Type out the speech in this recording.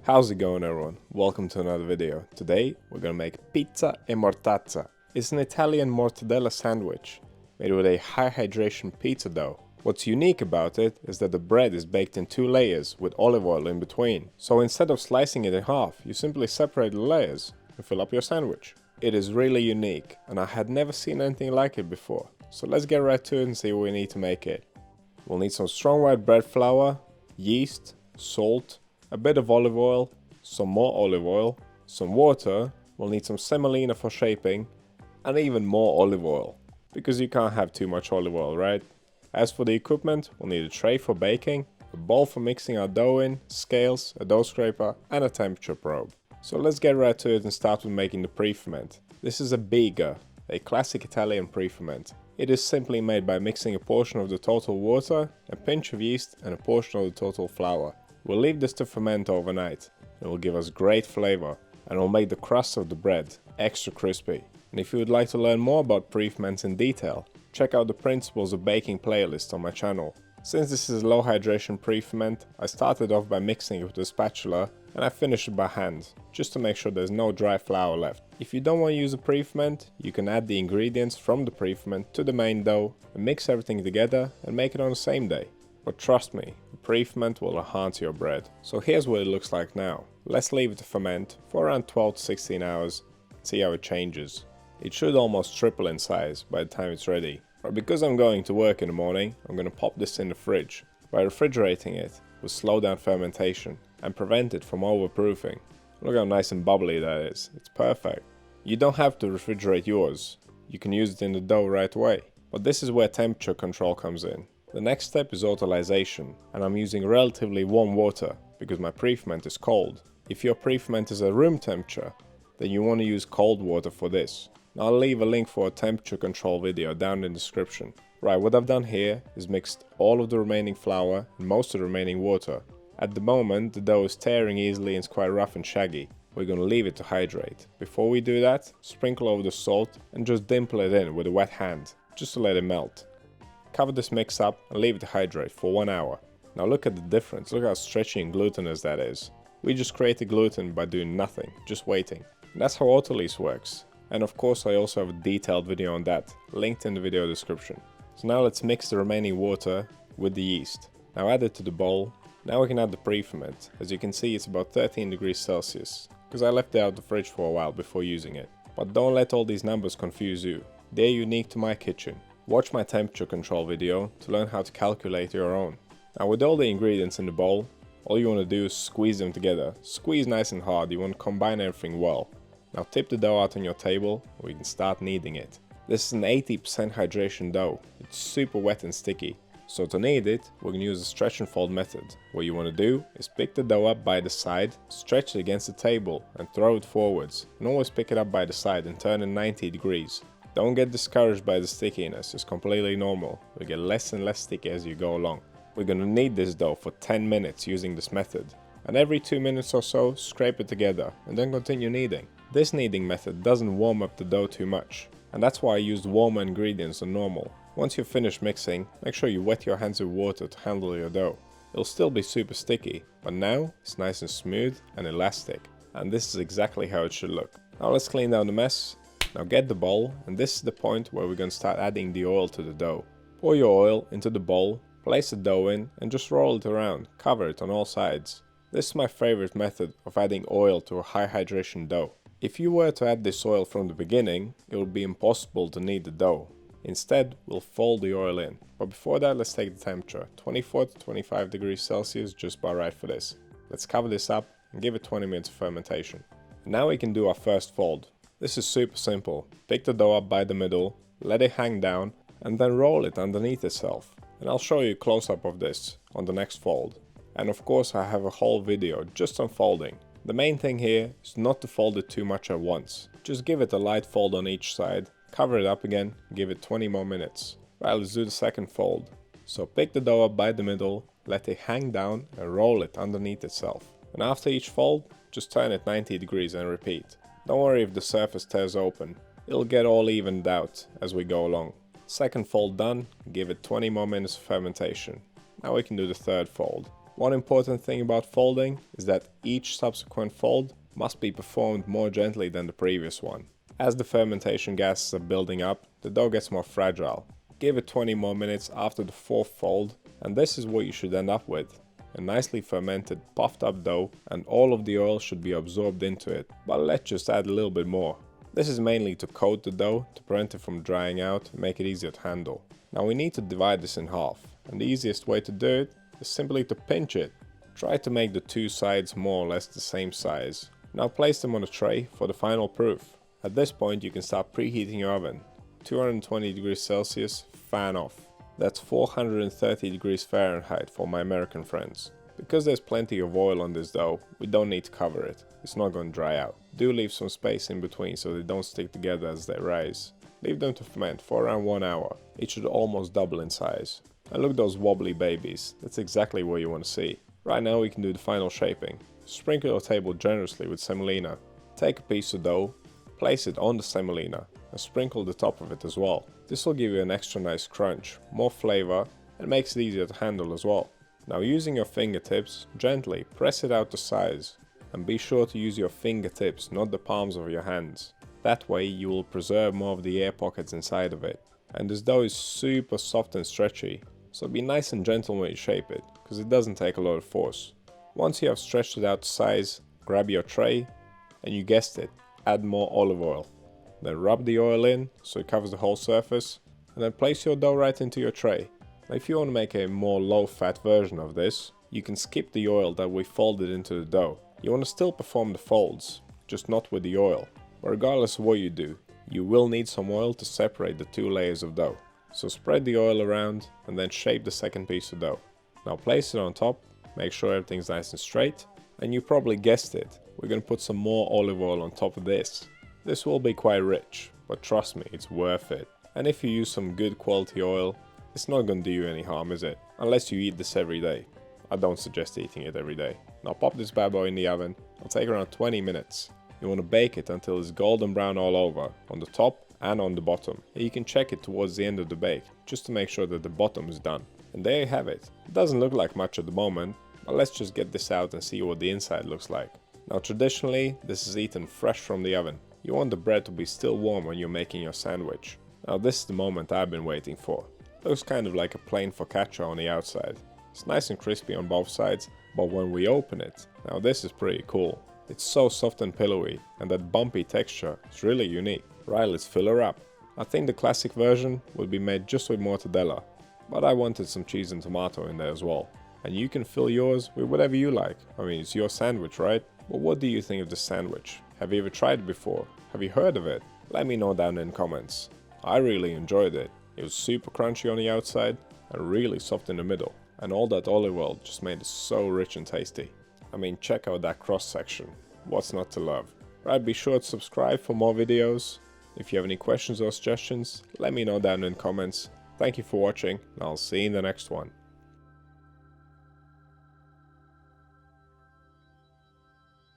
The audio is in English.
How's it going, everyone? Welcome to another video. Today we're gonna make pizza e mortazza. It's an Italian mortadella sandwich made with a high hydration pizza dough. What's unique about it is that the bread is baked in 2 layers with olive oil in between. So instead of slicing it in half, you simply separate the layers and fill up your sandwich. It is really unique and I had never seen anything like it before. So let's get right to it and see what we need to make it. We'll need some strong white bread flour, yeast, salt, a bit of olive oil, some more olive oil, some water, we'll need some semolina for shaping, and even more olive oil, because you can't have too much olive oil, right? As for the equipment, we'll need a tray for baking, a bowl for mixing our dough in, scales, a dough scraper, and a temperature probe. So let's get right to it and start with making the pre-ferment. This is a biga, a classic Italian pre-ferment. It is simply made by mixing a portion of the total water, a pinch of yeast, and a portion of the total flour. We'll leave this to ferment overnight. It will give us great flavor and will make the crust of the bread extra crispy. And if you would like to learn more about pre-ferments in detail, check out the Principles of Baking playlist on my channel. Since this is a low hydration pre-ferment, I started off by mixing it with a spatula and I finished it by hand, just to make sure there's no dry flour left. If you don't want to use a pre-ferment, you can add the ingredients from the pre-ferment to the main dough and mix everything together and make it on the same day. But trust me, the pre-ferment will enhance your bread. So here's what it looks like now. Let's leave it to ferment for around 12 to 16 hours and see how it changes. It should almost triple in size by the time it's ready. But because I'm going to work in the morning, I'm going to pop this in the fridge. By refrigerating it, will slow down fermentation and prevent it from overproofing. Look how nice and bubbly that is. It's perfect. You don't have to refrigerate yours. You can use it in the dough right away. But this is where temperature control comes in. The next step is autolyzation, and I'm using relatively warm water because my pre-ferment is cold. If your pre-ferment is at room temperature, then you want to use cold water for this. Now I'll leave a link for a temperature control video down in the description. Right, what I've done here is mixed all of the remaining flour and most of the remaining water. At the moment, the dough is tearing easily and it's quite rough and shaggy. We're going to leave it to hydrate. Before we do that, sprinkle over the salt and just dimple it in with a wet hand, just to let it melt. Cover this mix up and leave it to hydrate for 1 hour. Now look at the difference, look how stretchy and glutinous that is. We just created gluten by doing nothing, just waiting. And that's how Autolyse works. And of course I also have a detailed video on that, linked in the video description. So now let's mix the remaining water with the yeast. Now add it to the bowl. Now we can add the pre-ferment. As you can see, it's about 13 degrees Celsius, because I left it out of the fridge for a while before using it. But don't let all these numbers confuse you. They're unique to my kitchen. Watch my temperature control video to learn how to calculate your own. Now with all the ingredients in the bowl, all you want to do is squeeze them together. Squeeze nice and hard, you want to combine everything well. Now tip the dough out on your table, or you can start kneading it. This is an 80% hydration dough. It's super wet and sticky. So to knead it, we're going to use a stretch and fold method. What you want to do is pick the dough up by the side, stretch it against the table and throw it forwards. And always pick it up by the side and turn it 90 degrees. Don't get discouraged by the stickiness, it's completely normal. It'll get less and less sticky as you go along. We're going to knead this dough for 10 minutes using this method. And every 2 minutes or so, scrape it together and then continue kneading. This kneading method doesn't warm up the dough too much. And that's why I used warmer ingredients than normal. Once you've finished mixing, make sure you wet your hands with water to handle your dough. It'll still be super sticky, but now it's nice and smooth and elastic. And this is exactly how it should look. Now let's clean down the mess. Now get the bowl, and this is the point where we're going to start adding the oil to the dough. Pour your oil into the bowl, place the dough in and just roll it around, cover it on all sides. This is my favorite method of adding oil to a high hydration dough. If you were to add this oil from the beginning, it would be impossible to knead the dough. Instead, we'll fold the oil in. But before that, let's take the temperature. 24 to 25 degrees Celsius, just about right for this. Let's cover this up and give it 20 minutes of fermentation. And now we can do our first fold. This is super simple. Pick the dough up by the middle, let it hang down, and then roll it underneath itself. And I'll show you a close-up of this on the next fold. And of course I have a whole video just on folding. The main thing here is not to fold it too much at once. Just give it a light fold on each side, cover it up again, and give it 20 more minutes. Right, let's do the second fold. So pick the dough up by the middle, let it hang down and roll it underneath itself. And after each fold, just turn it 90 degrees and repeat. Don't worry if the surface tears open, it'll get all evened out as we go along. Second fold done, give it 20 more minutes of fermentation. Now we can do the third fold. One important thing about folding is that each subsequent fold must be performed more gently than the previous one. As the fermentation gases are building up, the dough gets more fragile. Give it 20 more minutes after the 4th fold, and this is what you should end up with. A nicely fermented, puffed up dough, and all of the oil should be absorbed into it, but let's just add a little bit more. This is mainly to coat the dough, to prevent it from drying out and make it easier to handle. Now we need to divide this in half, and the easiest way to do it is simply to pinch it. Try to make the two sides more or less the same size. Now place them on a tray for the final proof. At this point you can start preheating your oven. 220 degrees Celsius, fan off. That's 430 degrees Fahrenheit for my American friends. Because there's plenty of oil on this dough, we don't need to cover it. It's not going to dry out. Do leave some space in between so they don't stick together as they rise. Leave them to ferment for around 1 hour. It should almost double in size. And look at those wobbly babies. That's exactly what you want to see. Right now we can do the final shaping. Sprinkle your table generously with semolina. Take a piece of dough, place it on the semolina, and sprinkle the top of it as well. This will give you an extra nice crunch, more flavor, and makes it easier to handle as well. Now using your fingertips, gently press it out to size, and be sure to use your fingertips, not the palms of your hands. That way you will preserve more of the air pockets inside of it. And this dough is super soft and stretchy, so be nice and gentle when you shape it, because it doesn't take a lot of force. Once you have stretched it out to size, grab your tray, and you guessed it, add more olive oil. Then rub the oil in so it covers the whole surface, and then place your dough right into your tray. Now if you want to make a more low-fat version of this, you can skip the oil that we folded into the dough. You want to still perform the folds, just not with the oil. But regardless of what you do, you will need some oil to separate the two layers of dough. So spread the oil around and then shape the second piece of dough. Now place it on top, make sure everything's nice and straight, and you probably guessed it, we're going to put some more olive oil on top of this. This will be quite rich, but trust me, it's worth it. And if you use some good quality oil, it's not going to do you any harm, is it? Unless you eat this every day. I don't suggest eating it every day. Now pop this bad boy in the oven. It'll take around 20 minutes. You want to bake it until it's golden brown all over, on the top and on the bottom. And you can check it towards the end of the bake, just to make sure that the bottom is done. And there you have it. It doesn't look like much at the moment, but let's just get this out and see what the inside looks like. Now traditionally, this is eaten fresh from the oven. You want the bread to be still warm when you're making your sandwich. Now this is the moment I've been waiting for. Looks kind of like a plain focaccia on the outside. It's nice and crispy on both sides, but when we open it, now this is pretty cool. It's so soft and pillowy, and that bumpy texture is really unique. Right, let's fill her up. I think the classic version would be made just with mortadella, but I wanted some cheese and tomato in there as well. And you can fill yours with whatever you like. I mean, it's your sandwich, right? But what do you think of this sandwich? Have you ever tried it before? Have you heard of it? Let me know down in the comments. I really enjoyed it. It was super crunchy on the outside and really soft in the middle. And all that olive oil just made it so rich and tasty. I mean, check out that cross section. What's not to love? Right, be sure to subscribe for more videos. If you have any questions or suggestions, let me know down in the comments. Thank you for watching, and I'll see you in the next one.